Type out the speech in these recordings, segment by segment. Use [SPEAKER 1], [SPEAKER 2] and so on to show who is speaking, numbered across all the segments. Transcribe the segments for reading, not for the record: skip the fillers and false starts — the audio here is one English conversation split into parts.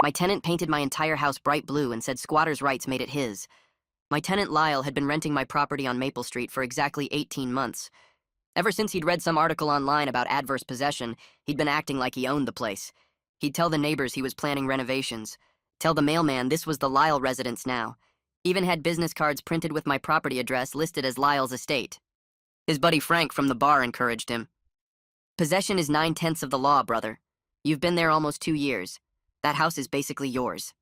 [SPEAKER 1] My tenant painted my entire house bright blue and said squatters' rights made it his. My tenant Lyle had been renting my property on Maple Street for exactly 18 months. Ever since he'd read some article online about adverse possession, he'd been acting like he owned the place. He'd tell the neighbors he was planning renovations. Tell the mailman this was the Lyle residence now. Even had business cards printed with my property address listed as Lyle's estate. His buddy Frank from the bar encouraged him. Possession is 9/10 of the law, brother. You've been there almost 2 years. That house is basically yours.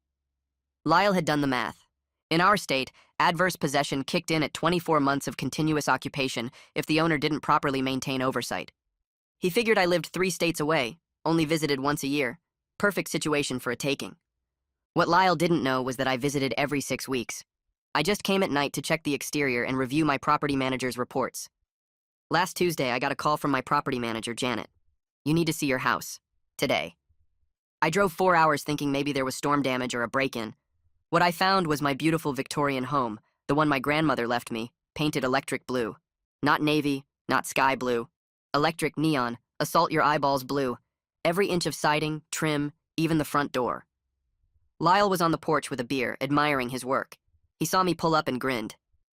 [SPEAKER 1] Lyle had done the math. In our state, adverse possession kicked in at 24 months of continuous occupation if the owner didn't properly maintain oversight. He figured I lived 3 states away, only visited once a year. Perfect situation for a taking. What Lyle didn't know was that I visited every 6 weeks. I just came at night to check the exterior and review my property manager's reports. Last Tuesday, I got a call from my property manager, Janet. You need to see your house. Today. I drove 4 hours thinking maybe there was storm damage or a break-in. What I found was my beautiful Victorian home, the one my grandmother left me, painted electric blue. Not navy, not sky blue. Electric neon, assault your eyeballs blue. Every inch of siding, trim, even the front door. Lyle was on the porch with a beer, admiring his work. He saw me pull up and grinned.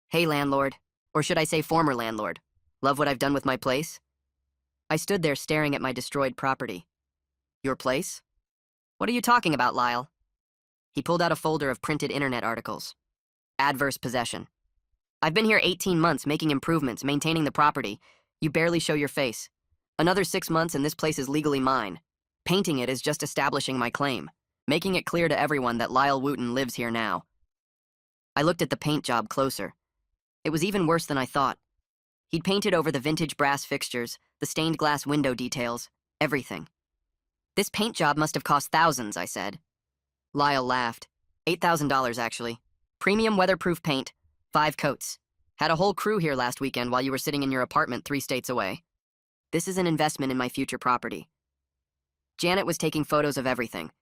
[SPEAKER 1] Hey, landlord. Or should I say former landlord. Love what I've done with my place? I stood there staring at my destroyed property. Your place? What are you talking about, Lyle? He pulled out a folder of printed internet articles. Adverse possession. I've been here 18 months making improvements, maintaining the property. You barely show your face. Another 6 months and this place is legally mine. Painting it is just establishing my claim, making it clear to everyone that Lyle Wooten lives here now. I looked at the paint job closer. It was even worse than I thought. He'd painted over the vintage brass fixtures, the stained glass window details, everything. This paint job must have cost thousands, I said. Lyle laughed. $8,000, actually. Premium weatherproof paint, 5 coats. Had a whole crew here last weekend while you were sitting in your apartment 3 states away. This is an investment in my future property. Janet was taking photos of everything.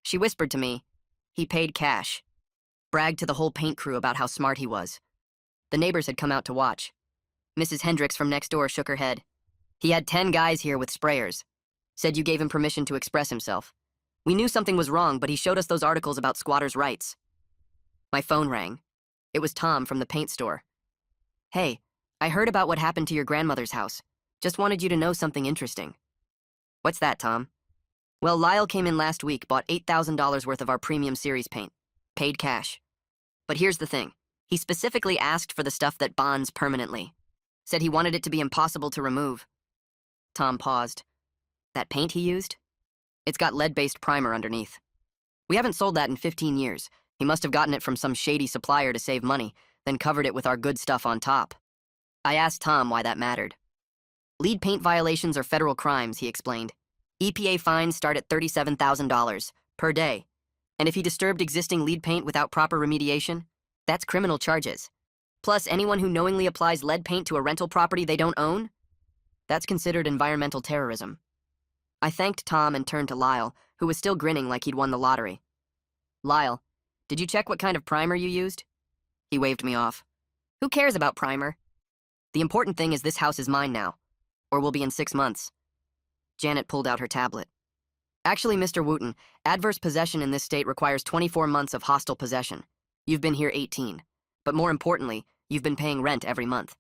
[SPEAKER 1] She whispered to me, he paid cash. Bragged to the whole paint crew about how smart he was. The neighbors had come out to watch. Mrs. Hendricks from next door shook her head. He had 10 guys here with sprayers. Said you gave him permission to express himself. We knew something was wrong, but he showed us those articles about squatters' rights. My phone rang. It was Tom from the paint store. Hey, I heard about what happened to your grandmother's house. Just wanted you to know something interesting. What's that, Tom? Well, Lyle came in last week, bought $8,000 worth of our premium series paint. Paid cash. But here's the thing. He specifically asked for the stuff that bonds permanently. Said he wanted it to be impossible to remove. Tom paused. That paint he used? It's got lead-based primer underneath. We haven't sold that in 15 years. He must have gotten it from some shady supplier to save money, then covered it with our good stuff on top. I asked Tom why that mattered. Lead paint violations are federal crimes, he explained. EPA fines start at $37,000 per day. And if he disturbed existing lead paint without proper remediation, that's criminal charges. Plus, anyone who knowingly applies lead paint to a rental property they don't own, that's considered environmental terrorism. I thanked Tom and turned to Lyle, who was still grinning like he'd won the lottery. Lyle, did you check what kind of primer you used? He waved me off. Who cares about primer? The important thing is this house is mine now, or will be in 6 months. Janet pulled out her tablet. Actually, Mr. Wooten, adverse possession in this state requires 24 months of hostile possession. You've been here 18. But more importantly, you've been paying rent every month.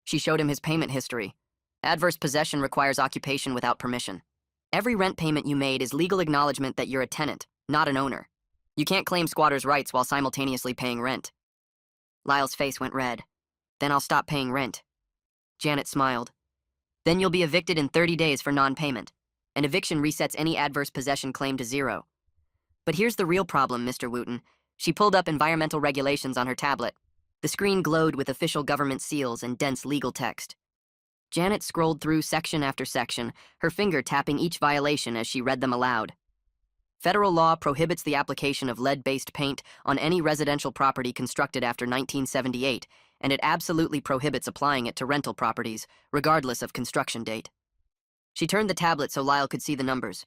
[SPEAKER 1] She showed him his payment history. Adverse possession requires occupation without permission. Every rent payment you made is legal acknowledgement that you're a tenant, not an owner. You can't claim squatters' rights while simultaneously paying rent. Lyle's face went red. Then I'll stop paying rent. Janet smiled. Then you'll be evicted in 30 days for non-payment. An eviction resets any adverse possession claim to 0. But here's the real problem, Mr. Wooten. She pulled up environmental regulations on her tablet. The screen glowed with official government seals and dense legal text. Janet scrolled through section after section, her finger tapping each violation as she read them aloud. Federal law prohibits the application of lead-based paint on any residential property constructed after 1978, and it absolutely prohibits applying it to rental properties, regardless of construction date. She turned the tablet so Lyle could see the numbers.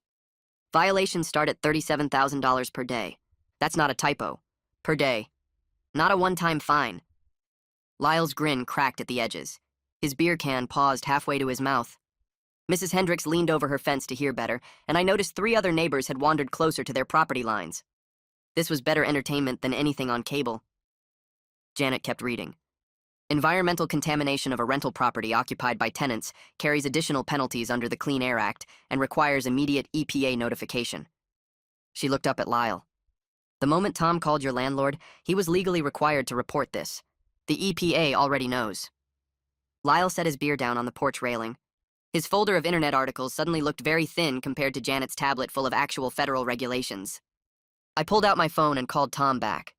[SPEAKER 1] Violations start at $37,000 per day. That's not a typo. Per day. Not a one-time fine. Lyle's grin cracked at the edges. His beer can paused halfway to his mouth. Mrs. Hendricks leaned over her fence to hear better, and I noticed 3 other neighbors had wandered closer to their property lines. This was better entertainment than anything on cable. Janet kept reading. Environmental contamination of a rental property occupied by tenants carries additional penalties under the Clean Air Act and requires immediate EPA notification. She looked up at Lyle. The moment Tom called your landlord, he was legally required to report this. The EPA already knows. Lyle set his beer down on the porch railing. His folder of internet articles suddenly looked very thin compared to Janet's tablet full of actual federal regulations. I pulled out my phone and called Tom back.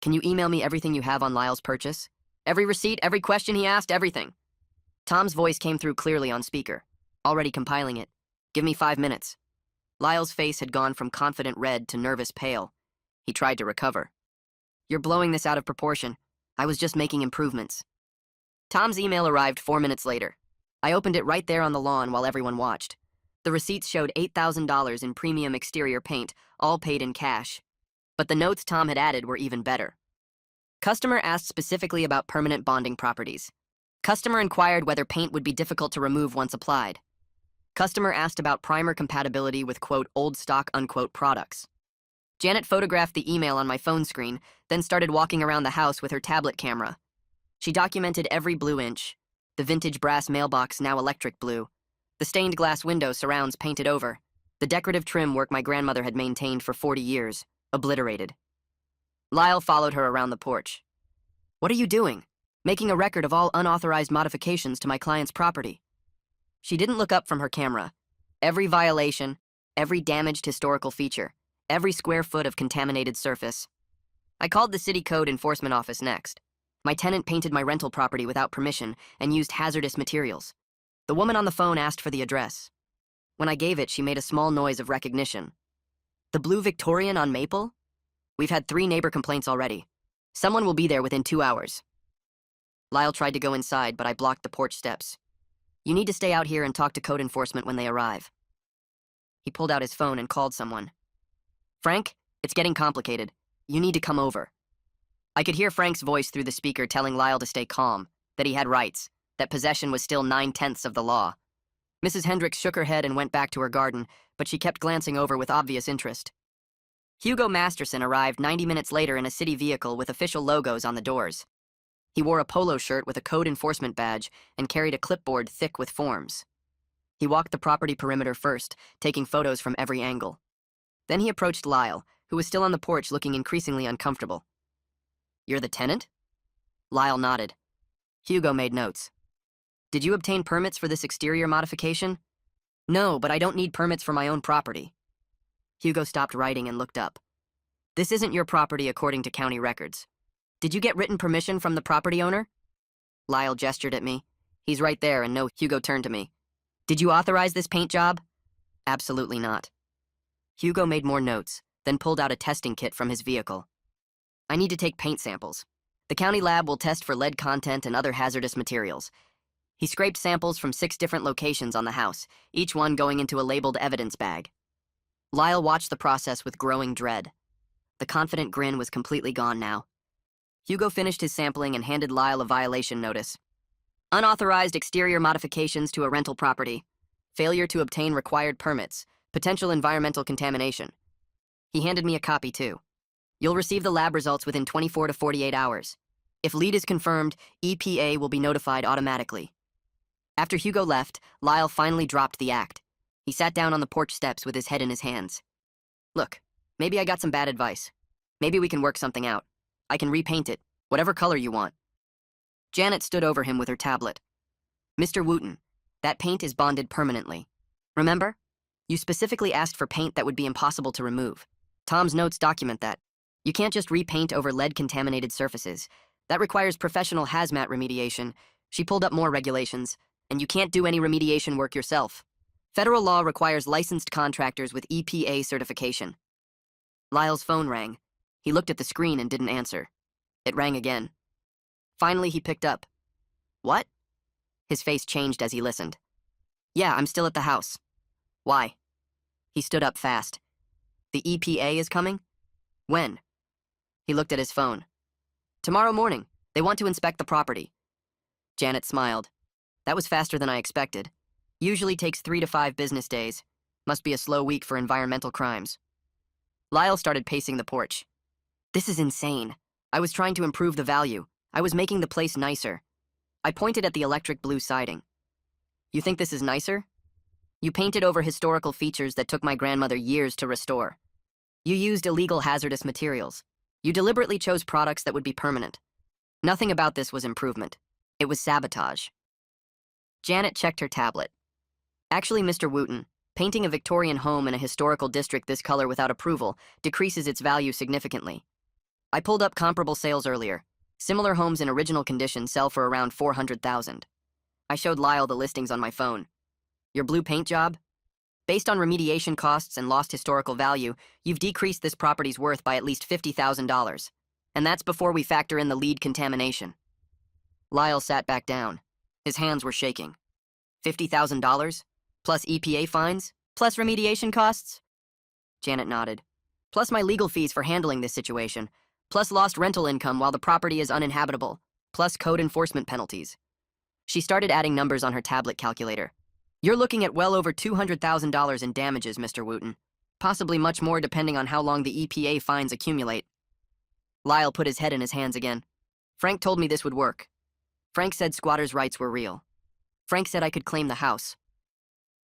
[SPEAKER 1] Can you email me everything you have on Lyle's purchase? Every receipt, every question he asked, everything. Tom's voice came through clearly on speaker. Already compiling it. Give me 5 minutes. Lyle's face had gone from confident red to nervous pale. He tried to recover. You're blowing this out of proportion. I was just making improvements. Tom's email arrived 4 minutes later. I opened it right there on the lawn while everyone watched. The receipts showed $8,000 in premium exterior paint, all paid in cash. But the notes Tom had added were even better. Customer asked specifically about permanent bonding properties. Customer inquired whether paint would be difficult to remove once applied. Customer asked about primer compatibility with, quote, old stock, unquote, products. Janet photographed the email on my phone screen, then started walking around the house with her tablet camera. She documented every blue inch. The vintage brass mailbox, now electric blue. The stained glass window surrounds painted over. The decorative trim work my grandmother had maintained for 40 years, obliterated. Lyle followed her around the porch. What are you doing? Making a record of all unauthorized modifications to my client's property. She didn't look up from her camera. Every violation, every damaged historical feature, every square foot of contaminated surface. I called the city code enforcement office next. My tenant painted my rental property without permission and used hazardous materials. The woman on the phone asked for the address. When I gave it, she made a small noise of recognition. The Blue Victorian on Maple? We've had 3 neighbor complaints already. Someone will be there within 2 hours. Lyle tried to go inside, but I blocked the porch steps. You need to stay out here and talk to code enforcement when they arrive. He pulled out his phone and called someone. Frank, it's getting complicated. You need to come over. I could hear Frank's voice through the speaker telling Lyle to stay calm, that he had rights, that possession was still 9/10 of the law. Mrs. Hendricks shook her head and went back to her garden, but she kept glancing over with obvious interest. Hugo Masterson arrived 90 minutes later in a city vehicle with official logos on the doors. He wore a polo shirt with a code enforcement badge and carried a clipboard thick with forms. He walked the property perimeter first, taking photos from every angle. Then he approached Lyle, who was still on the porch looking increasingly uncomfortable. You're the tenant? Lyle nodded. Hugo made notes. Did you obtain permits for this exterior modification? No, but I don't need permits for my own property. Hugo stopped writing and looked up. This isn't your property according to county records. Did you get written permission from the property owner? Lyle gestured at me. He's right there, and no, Hugo turned to me. Did you authorize this paint job? Absolutely not. Hugo made more notes, then pulled out a testing kit from his vehicle. I need to take paint samples. The county lab will test for lead content and other hazardous materials. He scraped samples from 6 different locations on the house, each one going into a labeled evidence bag. Lyle watched the process with growing dread. The confident grin was completely gone now. Hugo finished his sampling and handed Lyle a violation notice. Unauthorized exterior modifications to a rental property. Failure to obtain required permits. Potential environmental contamination. He handed me a copy too. You'll receive the lab results within 24 to 48 hours. If lead is confirmed, EPA will be notified automatically. After Hugo left, Lyle finally dropped the act. He sat down on the porch steps with his head in his hands. Look, maybe I got some bad advice. Maybe we can work something out. I can repaint it, whatever color you want. Janet stood over him with her tablet. Mr. Wooten, that paint is bonded permanently. Remember? You specifically asked for paint that would be impossible to remove. Tom's notes document that. You can't just repaint over lead-contaminated surfaces. That requires professional hazmat remediation. She pulled up more regulations. And you can't do any remediation work yourself. Federal law requires licensed contractors with EPA certification. Lyle's phone rang. He looked at the screen and didn't answer. It rang again. Finally, he picked up. What? His face changed as he listened. Yeah, I'm still at the house. Why? He stood up fast. The EPA is coming? When? He looked at his phone. Tomorrow morning. They want to inspect the property. Janet smiled. That was faster than I expected. Usually takes 3 to 5 business days. Must be a slow week for environmental crimes. Lyle started pacing the porch. This is insane. I was trying to improve the value. I was making the place nicer. I pointed at the electric blue siding. You think this is nicer? You painted over historical features that took my grandmother years to restore. You used illegal hazardous materials. You deliberately chose products that would be permanent. Nothing about this was improvement. It was sabotage. Janet checked her tablet. Actually, Mr. Wooten, painting a Victorian home in a historical district this color without approval decreases its value significantly. I pulled up comparable sales earlier. Similar homes in original condition sell for around $400,000. I showed Lyle the listings on my phone. Your blue paint job? Based on remediation costs and lost historical value, you've decreased this property's worth by at least $50,000. And that's before we factor in the lead contamination. Lyle sat back down. His hands were shaking. $50,000? Plus EPA fines? Plus remediation costs? Janet nodded. Plus my legal fees for handling this situation. Plus lost rental income while the property is uninhabitable. Plus code enforcement penalties. She started adding numbers on her tablet calculator. You're looking at well over $200,000 in damages, Mr. Wooten. Possibly much more depending on how long the EPA fines accumulate. Lyle put his head in his hands again. Frank told me this would work. Frank said squatters' rights were real. Frank said I could claim the house.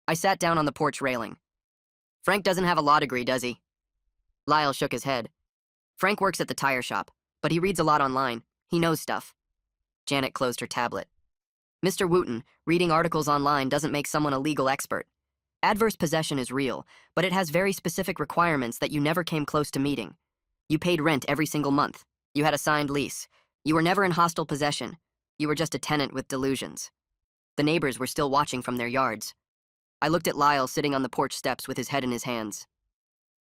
[SPEAKER 1] I sat down on the porch railing. Frank doesn't have a law degree, does he? Lyle shook his head. Frank works at the tire shop, but he reads a lot online. He knows stuff. Janet closed her tablet. Mr. Wooten, reading articles online doesn't make someone a legal expert. Adverse possession is real, but it has very specific requirements that you never came close to meeting. You paid rent every single month. You had a signed lease. You were never in hostile possession. You were just a tenant with delusions. The neighbors were still watching from their yards. I looked at Lyle sitting on the porch steps with his head in his hands.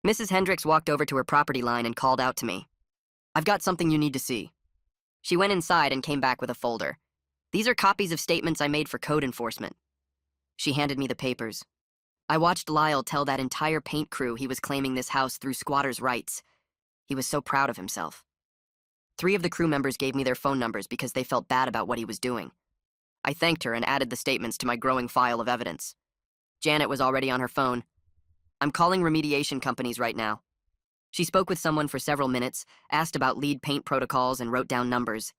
[SPEAKER 1] Mrs. Hendricks walked over to her property line and called out to me. I've got something you need to see. She went inside and came back with a folder. These are copies of statements I made for code enforcement. She handed me the papers. I watched Lyle tell that entire paint crew he was claiming this house through squatters' rights. He was so proud of himself. 3 of the crew members gave me their phone numbers because they felt bad about what he was doing. I thanked her and added the statements to my growing file of evidence. Janet was already on her phone. I'm calling remediation companies right now. She spoke with someone for several minutes, asked about lead paint protocols, and wrote down numbers.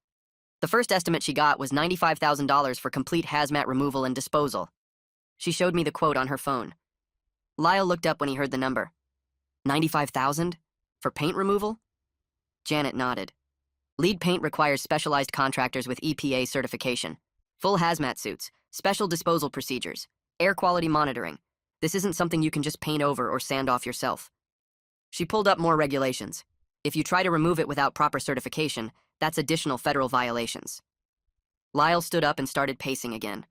[SPEAKER 1] The first estimate she got was $95,000 for complete hazmat removal and disposal. She showed me the quote on her phone. Lyle looked up when he heard the number. $95,000? For paint removal? Janet nodded. Lead paint requires specialized contractors with EPA certification. Full hazmat suits, special disposal procedures, air quality monitoring. This isn't something you can just paint over or sand off yourself. She pulled up more regulations. If you try to remove it without proper certification, that's additional federal violations. Lyle stood up and started pacing again.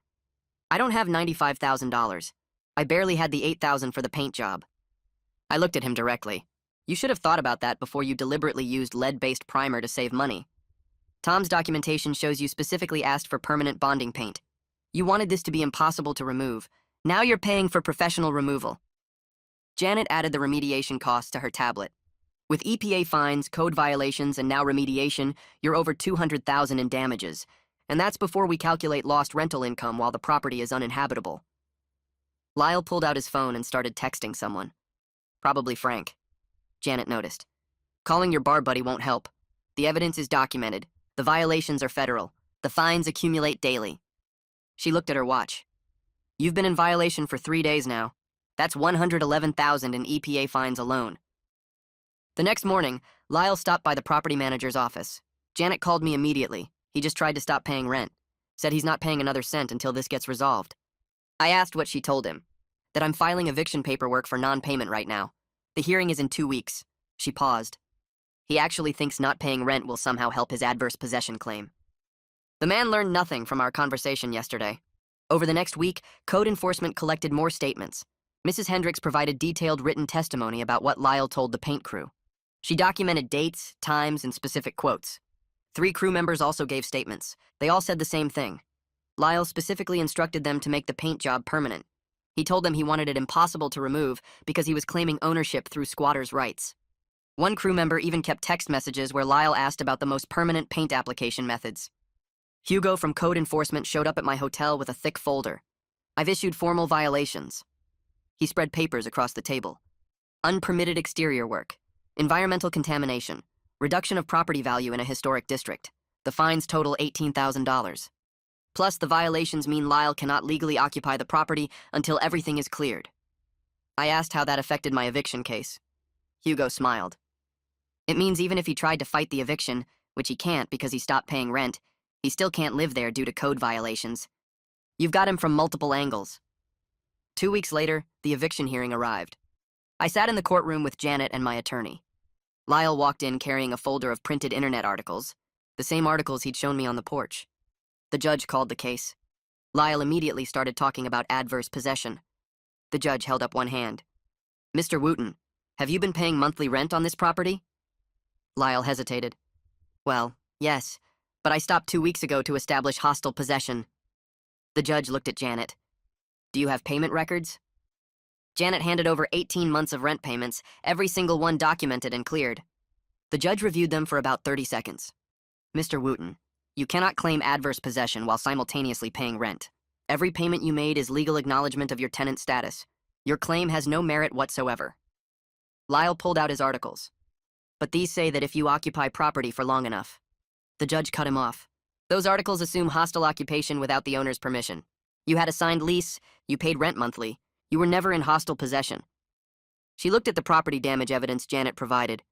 [SPEAKER 1] I don't have $95,000. I barely had the $8,000 for the paint job. I looked at him directly. You should have thought about that before you deliberately used lead-based primer to save money. Tom's documentation shows you specifically asked for permanent bonding paint. You wanted this to be impossible to remove. Now you're paying for professional removal. Janet added the remediation costs to her tablet. With EPA fines, code violations, and now remediation, you're over $200,000 in damages. And that's before we calculate lost rental income while the property is uninhabitable. Lyle pulled out his phone and started texting someone. Probably Frank. Janet noticed. Calling your bar buddy won't help. The evidence is documented. The violations are federal. The fines accumulate daily. She looked at her watch. You've been in violation for 3 days now. That's $111,000 in EPA fines alone. The next morning, Lyle stopped by the property manager's office. Janet called me immediately. He just tried to stop paying rent. Said he's not paying another cent until this gets resolved. I asked what she told him. That I'm filing eviction paperwork for non-payment right now. The hearing is in 2 weeks. She paused. He actually thinks not paying rent will somehow help his adverse possession claim. The man learned nothing from our conversation yesterday. Over the next week, code enforcement collected more statements. Mrs. Hendricks provided detailed written testimony about what Lyle told the paint crew. She documented dates, times, and specific quotes. 3 crew members also gave statements. They all said the same thing. Lyle specifically instructed them to make the paint job permanent. He told them he wanted it impossible to remove because he was claiming ownership through squatters' rights. One crew member even kept text messages where Lyle asked about the most permanent paint application methods. Hugo from code enforcement showed up at my hotel with a thick folder. I've issued formal violations. He spread papers across the table. Unpermitted exterior work, environmental contamination, reduction of property value in a historic district. The fines total $18,000. Plus, the violations mean Lyle cannot legally occupy the property until everything is cleared. I asked how that affected my eviction case. Hugo smiled. It means even if he tried to fight the eviction, which he can't because he stopped paying rent, he still can't live there due to code violations. You've got him from multiple angles. 2 weeks later, the eviction hearing arrived. I sat in the courtroom with Janet and my attorney. Lyle walked in carrying a folder of printed internet articles, the same articles he'd shown me on the porch. The judge called the case. Lyle immediately started talking about adverse possession. The judge held up one hand. Mr. Wooten, have you been paying monthly rent on this property? Lyle hesitated. Well, yes, but I stopped 2 weeks ago to establish hostile possession. The judge looked at Janet. Do you have payment records? Janet handed over 18 months of rent payments, every single one documented and cleared. The judge reviewed them for about 30 seconds. Mr. Wooten, you cannot claim adverse possession while simultaneously paying rent. Every payment you made is legal acknowledgement of your tenant status. Your claim has no merit whatsoever. Lyle pulled out his articles. But these say that if you occupy property for long enough. The judge cut him off. Those articles assume hostile occupation without the owner's permission. You had a signed lease, you paid rent monthly, you were never in hostile possession. She looked at the property damage evidence Janet provided.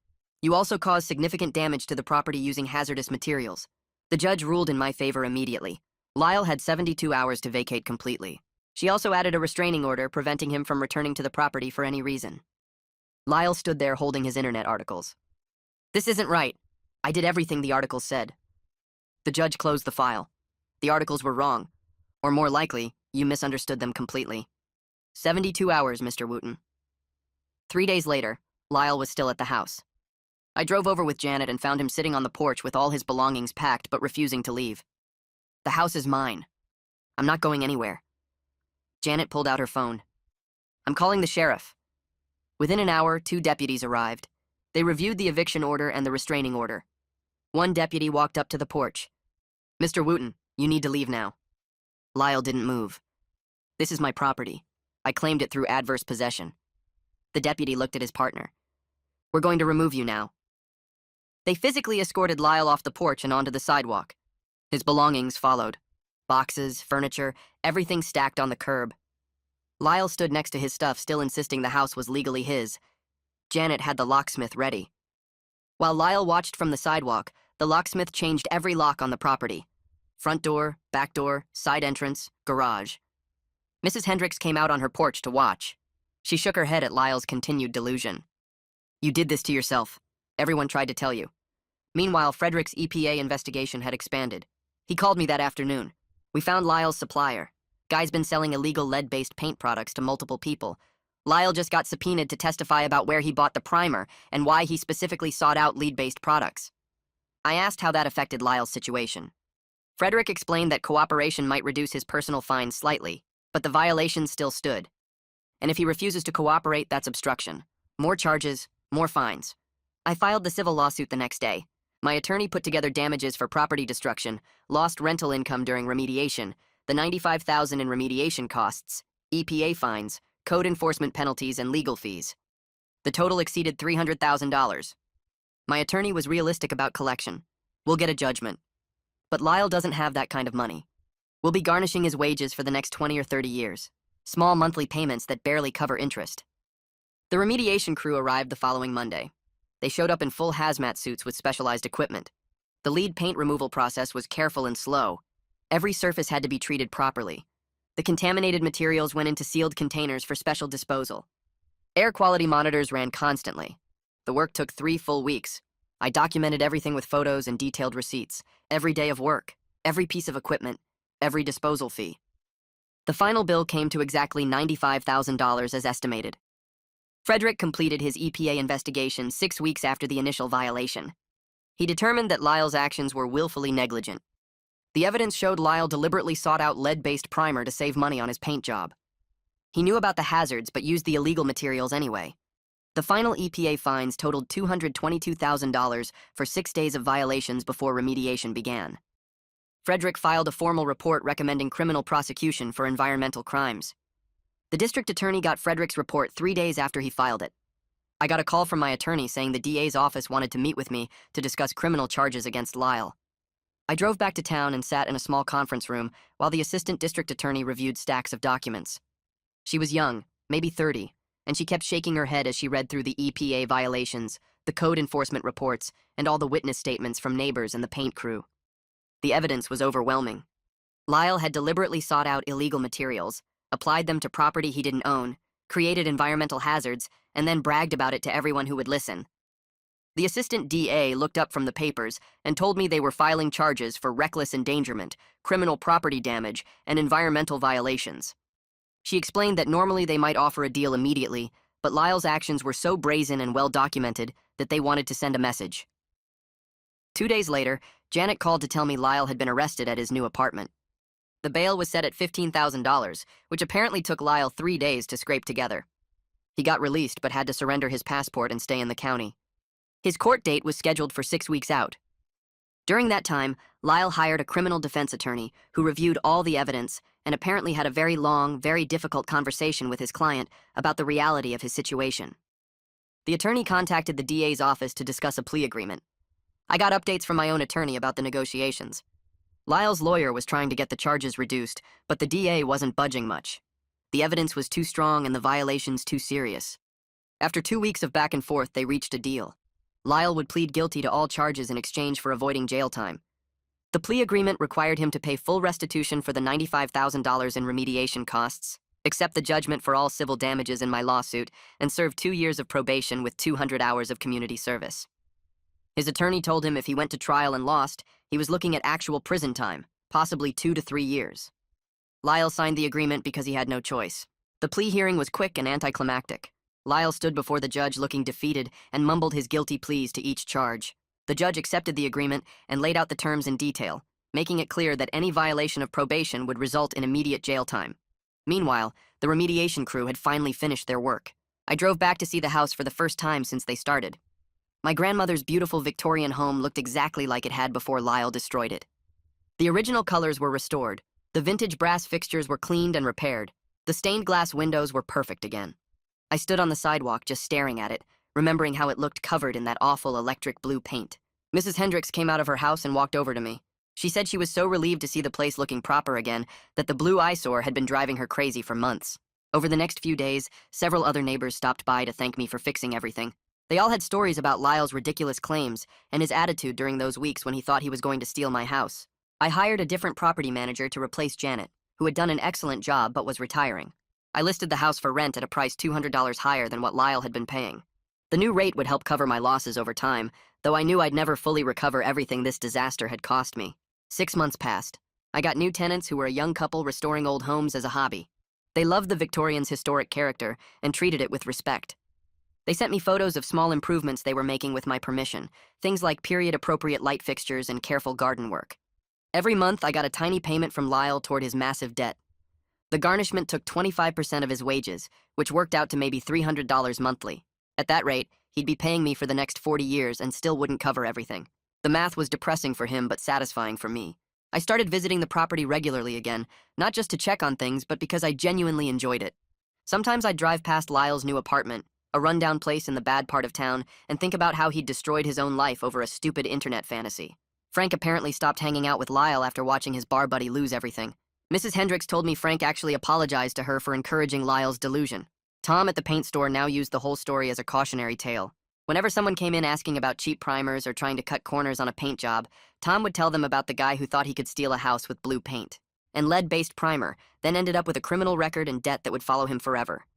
[SPEAKER 1] You also caused significant damage to the property using hazardous materials. The judge ruled in my favor immediately. Lyle had 72 hours to vacate completely. She also added a restraining order preventing him from returning to the property for any reason. Lyle stood there holding his internet articles. This isn't right. I did everything the articles said. The judge closed the file. The articles were wrong. Or more likely, you misunderstood them completely. 72 hours, Mr. Wooten. 3 days later, Lyle was still at the house. I drove over with Janet and found him sitting on the porch with all his belongings packed but refusing to leave. The house is mine. I'm not going anywhere. Janet pulled out her phone. I'm calling the sheriff. Within an hour, 2 deputies arrived. They reviewed the eviction order and the restraining order. One deputy walked up to the porch. Mr. Wooten, you need to leave now. Lyle didn't move. This is my property. I claimed it through adverse possession. The deputy looked at his partner. We're going to remove you now. They physically escorted Lyle off the porch and onto the sidewalk. His belongings followed. Boxes, furniture, everything stacked on the curb. Lyle stood next to his stuff, still insisting the house was legally his. Janet had the locksmith ready. While Lyle watched from the sidewalk, the locksmith changed every lock on the property. Front door, back door, side entrance, garage. Mrs. Hendricks came out on her porch to watch. She shook her head at Lyle's continued delusion. You did this to yourself. Everyone tried to tell you. Meanwhile, Frederick's EPA investigation had expanded. He called me that afternoon. We found Lyle's supplier. Guy's been selling illegal lead-based paint products to multiple people. Lyle just got subpoenaed to testify about where he bought the primer and why he specifically sought out lead-based products. I asked how that affected Lyle's situation. Frederick explained that cooperation might reduce his personal fines slightly, but the violations still stood. And if he refuses to cooperate, that's obstruction. More charges, more fines. I filed the civil lawsuit the next day. My attorney put together damages for property destruction, lost rental income during remediation, the $95,000 in remediation costs, EPA fines, code enforcement penalties, and legal fees. The total exceeded $300,000. My attorney was realistic about collection. We'll get a judgment. But Lyle doesn't have that kind of money. We'll be garnishing his wages for the next 20 or 30 years. Small monthly payments that barely cover interest. The remediation crew arrived the following Monday. They showed up in full hazmat suits with specialized equipment. The lead paint removal process was careful and slow. Every surface had to be treated properly. The contaminated materials went into sealed containers for special disposal. Air quality monitors ran constantly. The work took 3 full weeks. I documented everything with photos and detailed receipts. Every day of work, every piece of equipment, every disposal fee. The final bill came to exactly $95,000 as estimated. Frederick completed his EPA investigation 6 weeks after the initial violation. He determined that Lyle's actions were willfully negligent. The evidence showed Lyle deliberately sought out lead-based primer to save money on his paint job. He knew about the hazards but used the illegal materials anyway. The final EPA fines totaled $222,000 for 6 days of violations before remediation began. Frederick filed a formal report recommending criminal prosecution for environmental crimes. The district attorney got Frederick's report 3 days after he filed it. I got a call from my attorney saying the DA's office wanted to meet with me to discuss criminal charges against Lyle. I drove back to town and sat in a small conference room while the assistant district attorney reviewed stacks of documents. She was young, maybe 30, and she kept shaking her head as she read through the EPA violations, the code enforcement reports, and all the witness statements from neighbors and the paint crew. The evidence was overwhelming. Lyle had deliberately sought out illegal materials, applied them to property he didn't own, created environmental hazards, and then bragged about it to everyone who would listen. The assistant DA looked up from the papers and told me they were filing charges for reckless endangerment, criminal property damage, and environmental violations. She explained that normally they might offer a deal immediately, but Lyle's actions were so brazen and well documented that they wanted to send a message. 2 days later, Janet called to tell me Lyle had been arrested at his new apartment. The bail was set at $15,000, which apparently took Lyle 3 days to scrape together. He got released but had to surrender his passport and stay in the county. His court date was scheduled for 6 weeks out. During that time, Lyle hired a criminal defense attorney who reviewed all the evidence and apparently had a very long, very difficult conversation with his client about the reality of his situation. The attorney contacted the DA's office to discuss a plea agreement. I got updates from my own attorney about the negotiations. Lyle's lawyer was trying to get the charges reduced, but the DA wasn't budging much. The evidence was too strong and the violations too serious. After 2 weeks of back and forth, they reached a deal. Lyle would plead guilty to all charges in exchange for avoiding jail time. The plea agreement required him to pay full restitution for the $95,000 in remediation costs, accept the judgment for all civil damages in my lawsuit, and serve 2 years of probation with 200 hours of community service. His attorney told him if he went to trial and lost, he was looking at actual prison time, possibly 2 to 3 years. Lyle signed the agreement because he had no choice. The plea hearing was quick and anticlimactic. Lyle stood before the judge looking defeated and mumbled his guilty pleas to each charge. The judge accepted the agreement and laid out the terms in detail, making it clear that any violation of probation would result in immediate jail time. Meanwhile, the remediation crew had finally finished their work. I drove back to see the house for the first time since they started. My grandmother's beautiful Victorian home looked exactly like it had before Lyle destroyed it. The original colors were restored. The vintage brass fixtures were cleaned and repaired. The stained glass windows were perfect again. I stood on the sidewalk just staring at it, remembering how it looked covered in that awful electric blue paint. Mrs. Hendricks came out of her house and walked over to me. She said she was so relieved to see the place looking proper again that the blue eyesore had been driving her crazy for months. Over the next few days, several other neighbors stopped by to thank me for fixing everything. They all had stories about Lyle's ridiculous claims and his attitude during those weeks when he thought he was going to steal my house. I hired a different property manager to replace Janet, who had done an excellent job but was retiring. I listed the house for rent at a price $200 higher than what Lyle had been paying. The new rate would help cover my losses over time, though I knew I'd never fully recover everything this disaster had cost me. 6 months passed. I got new tenants who were a young couple restoring old homes as a hobby. They loved the Victorians' historic character and treated it with respect. They sent me photos of small improvements they were making with my permission, things like period-appropriate light fixtures and careful garden work. Every month, I got a tiny payment from Lyle toward his massive debt. The garnishment took 25% of his wages, which worked out to maybe $300 monthly. At that rate, he'd be paying me for the next 40 years and still wouldn't cover everything. The math was depressing for him but satisfying for me. I started visiting the property regularly again, not just to check on things, but because I genuinely enjoyed it. Sometimes I'd drive past Lyle's new apartment, a rundown place in the bad part of town, and think about how he'd destroyed his own life over a stupid internet fantasy. Frank apparently stopped hanging out with Lyle after watching his bar buddy lose everything. Mrs. Hendricks told me Frank actually apologized to her for encouraging Lyle's delusion. Tom at the paint store now used the whole story as a cautionary tale. Whenever someone came in asking about cheap primers or trying to cut corners on a paint job, Tom would tell them about the guy who thought he could steal a house with blue paint and lead-based primer, then ended up with a criminal record and debt that would follow him forever.